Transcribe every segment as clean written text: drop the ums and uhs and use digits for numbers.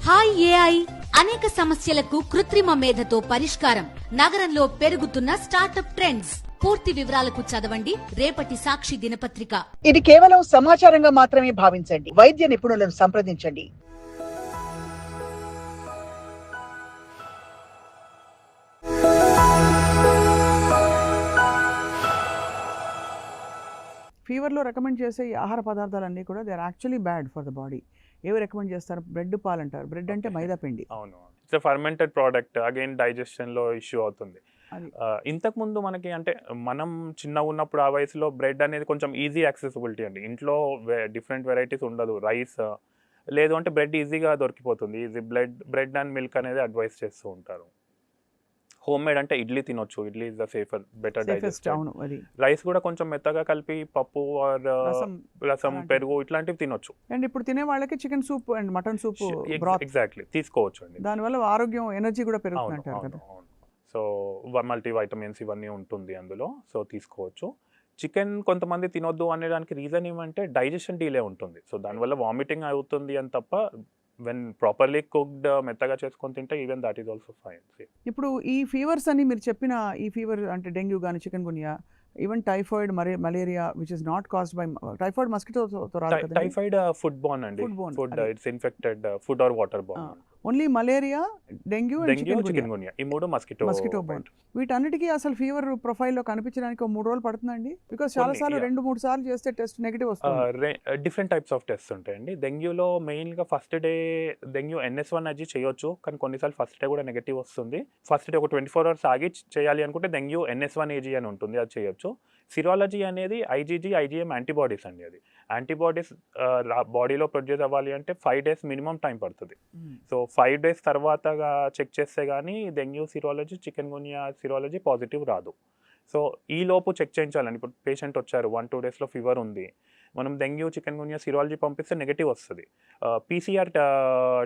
Hi AI అనేక సమస్యలకు కృత్రిమ మేధతో పరిష్కారం. నగరంలో పెరుగుతున్న స్టార్టప్ ట్రెండ్స్. పూర్తి వివరాలకు చదవండి రేపటి సాక్షి దినపత్రిక. ఇది కేవలం సమాచారంగా మాత్రమే భావించండి. వైద్య నిపుణులను సంప్రదించండి. ఫీవర్లో రికమెండ్ చేసే ఈ ఆహార పదార్థాలన్నీ కూడా they are actually bad for the body. ఏవి రికమెండ్ చేస్తారు? బ్రెడ్ పాలు అంటారు. బ్రెడ్ అంటే మైదా పిండి. అవును, ఇట్స్ ఫర్మెంటెడ్ ప్రోడక్ట్. అగైన్ డైజెషన్లో ఇష్యూ అవుతుంది. ఇంతకుముందు మనకి అంటే మనం చిన్నగా ఉన్నప్పుడు ఆ వయసులో బ్రెడ్ అనేది కొంచెం ఈజీ యాక్సెసిబిలిటీ అండి. ఇంట్లో డిఫరెంట్ వెరైటీస్ ఉండదు. రైస్ లేదు అంటే బ్రెడ్ ఈజీగా దొరికిపోతుంది. ఈజీ బ్రెడ్ అండ్ మిల్క్ అనేది అడ్వైస్ చేస్తూ ఉంటారు. హోమ్ మేడ్ అంటే ఇడ్లీ తినొచ్చు. Idli is the safer, better digest. Rice కూడా కొంచెం మెత్తగా కలిపి పప్పు ఆర్ రసం, పెరుగు ఇట్లాంటివి తినొచ్చు. అండ్ ఇప్పుడు తినే వాళ్ళకి chicken soup and mutton soup exactly తీసుకోవచ్చు అండి. దానివల్ల ఆరోగ్యం, ఎనర్జీ కూడా పెరుగుతుంటారు కదా. సో మల్టీ వైటమిన్స్ ఇవన్నీ ఉంటుంది అందులో. సో తీసుకోవచ్చు. చికెన్ కొంతమంది తినొద్దు అనేదానికి రీజన్ ఏమంటే డైజెషన్ డీలే ఉంటుంది. సో దానివల్ల వామిటింగ్ అవుతుంది అని తప్ప వెన్ ప్రాపర్లీ కుక్డ్ మెత్తగా చేసుకొని తింటే even that is also fine. ఇప్పుడు ఈ ఫీవర్స్ అని మీరు చెప్పిన ఈ ఫీవర్ అంటే డెంగ్యూ కానీ, chikungunya, even typhoid, malaria which is not caused by typhoid మస్కిటోతో రాదు కదా. టైఫాయిడ్ ఫుడ్ బోర్న్ అండి. Food it's infected food or water borne. Only malaria, dengue and chikungunya ఈ మూడు మస్కిటో బోర్న్. వీటన్నిటికీ అసలు ఫీవర్ ప్రొఫైల్లో కనిపించడానికి 3 రోజులు పడుతుందండి. బికాస్ చాలా సార్లు 2-3 సార్లు చేస్తే టెస్ట్ నెగిటివ్ వస్తుంది. డిఫరెంట్ టైప్స్ ఆఫ్ టెస్ట్ ఉంటాయండి. డెంగ్యూలో మెయిన్గా ఫస్ట్ డే డెంగ్యూ NS1 అది చేయొచ్చు, కానీ కొన్నిసార్లు ఫస్ట్ డే కూడా నెగిటివ్ వస్తుంది. ఫస్ట్ డే ఒక 24 hours ఆగి చేయాలి అనుకుంటే డెంగ్యూ NS1 AG అని ఉంటుంది, అది చేయొచ్చు. సిరాలజీ అనేది IgG, IgM యాంటీబాడీస్ అండి. అది యాంటీబాడీస్ బాడీలో ప్రొడ్యూస్ అవ్వాలి అంటే 5 days మినిమం టైం పడుతుంది. సో 5 days తర్వాత చెక్ చేస్తే కానీ డెంగ్యూ సిరాలజీ, చికెన్ గున్యా సిరాలజీ పాజిటివ్ రాదు. సో ఈ లోపు చెక్ చేయించాలండి. ఇప్పుడు పేషెంట్ వచ్చారు, 1-2 daysలో ఫీవర్ ఉంది, మనం డెంగ్యూ, చికెన్ గున్యా సిరాలజీ పంపిస్తే నెగిటివ్ వస్తుంది. PCR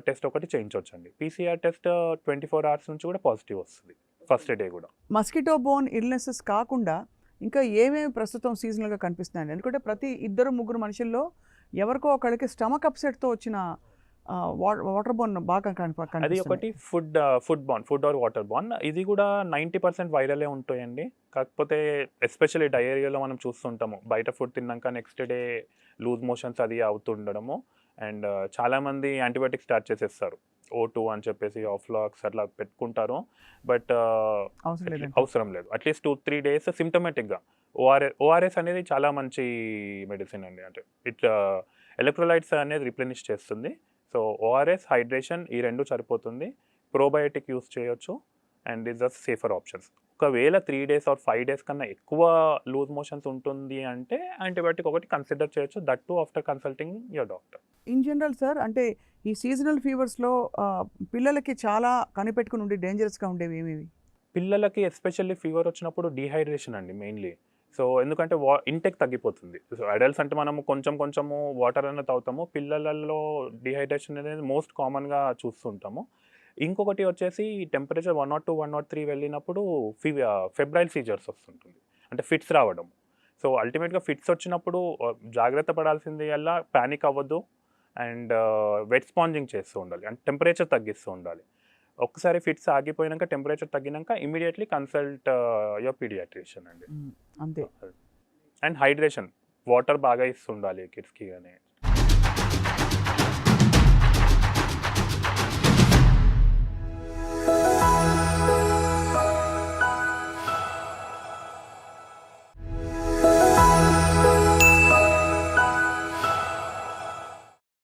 టెస్ట్ ఒకటి చేయించవచ్చు అండి. PCR టెస్ట్ 24 hours నుంచి కూడా పాజిటివ్ వస్తుంది ఫస్ట్ డే కూడా. మస్కిటో బోర్న్ ఇల్నెసెస్ కాకుండా ఇంకా ఏమేమి ప్రస్తుతం సీజనల్గా కనిపిస్తున్నాయండి? ఎందుకంటే ప్రతి 2-3 మనుషుల్లో ఎవరికో ఒకళ్ళకి స్టమక్ అప్సెట్తో వచ్చిన వాటర్ బోర్న్ బాగా కనిపిస్తుంది. అది ఒకటి ఫుడ్ ఆర్ వాటర్ బోర్న్. ఇది కూడా 90% వైరలే ఉంటాయండి. కాకపోతే ఎస్పెషల్లీ డయేరియాలో మనం చూస్తుంటాము, బయట ఫుడ్ తిన్నాక నెక్స్ట్ డే లూజ్ మోషన్స్ అది అవుతుండడము. అండ్ చాలామంది యాంటీబయాటిక్స్ స్టార్ట్ చేసేస్తారు, O2 అని చెప్పేసి, ఆఫ్లాక్స్ అట్లా పెట్టుకుంటారు. బట్ అవసరం లేదు. అట్లీస్ట్ 2-3 days సిమ్టమేటిక్గా ORS అనేది చాలా మంచి మెడిసిన్ అండి. అంటే ఇట్లా ఎలక్ట్రోలైట్స్ అనేది రిప్లెనిష్ చేస్తుంది. సో ORS, హైడ్రేషన్ ఈ 2 సరిపోతుంది. ప్రోబయోటిక్ యూస్ చేయొచ్చు and is the safer options. ఒకవేళ 3 days ఆర్ 5 days కన్నా ఎక్కువ లూజ్ మోషన్స్ ఉంటుంది అంటే యాంటీబయాటిక్ ఒకటి కన్సిడర్ చేయొచ్చు, that to after consulting your doctor. In general sir, అంటే ఈ సీజనల్ ఫీవర్స్లో పిల్లలకి చాలా కనిపెట్టుకుని ఉండే డేంజరస్గా ఉండేవి ఏమేవి? పిల్లలకి ఎస్పెషల్లీ ఫీవర్ వచ్చినప్పుడు డీహైడ్రేషన్ అండి మెయిన్లీ. సో ఎందుకంటే ఇంటెక్ తగ్గిపోతుంది. సో అడల్ట్స్ అంటే మనము కొంచెము వాటర్ అనేది తాగుతాము, పిల్లలలో డీహైడ్రేషన్ అనేది మోస్ట్ కామన్గా చూస్తుంటాము. ఇంకొకటి వచ్చేసి టెంపరేచర్ 102, 103 వెళ్ళినప్పుడు ఫెబ్రైల్ సీజర్స్ వస్తుంటుంది, అంటే ఫిట్స్ రావడం. సో అల్టిమేట్గా ఫిట్స్ వచ్చినప్పుడు జాగ్రత్త పడాల్సింది అలా ప్యానిక్ అవ్వద్దు అండ్ వెట్ స్పాంజింగ్ చేస్తూ ఉండాలి, అంటే టెంపరేచర్ తగ్గిస్తూ ఉండాలి. ఒక్కసారి ఫిట్స్ ఆగిపోయాక టెంపరేచర్ తగ్గినాక ఇమీడియట్లీ కన్సల్ట్ యువర్ పీడియాట్రిషియన్ అండి. అంతే. అండ్ హైడ్రేషన్, వాటర్ బాగా ఇస్తుండాలి కిడ్స్కి అని.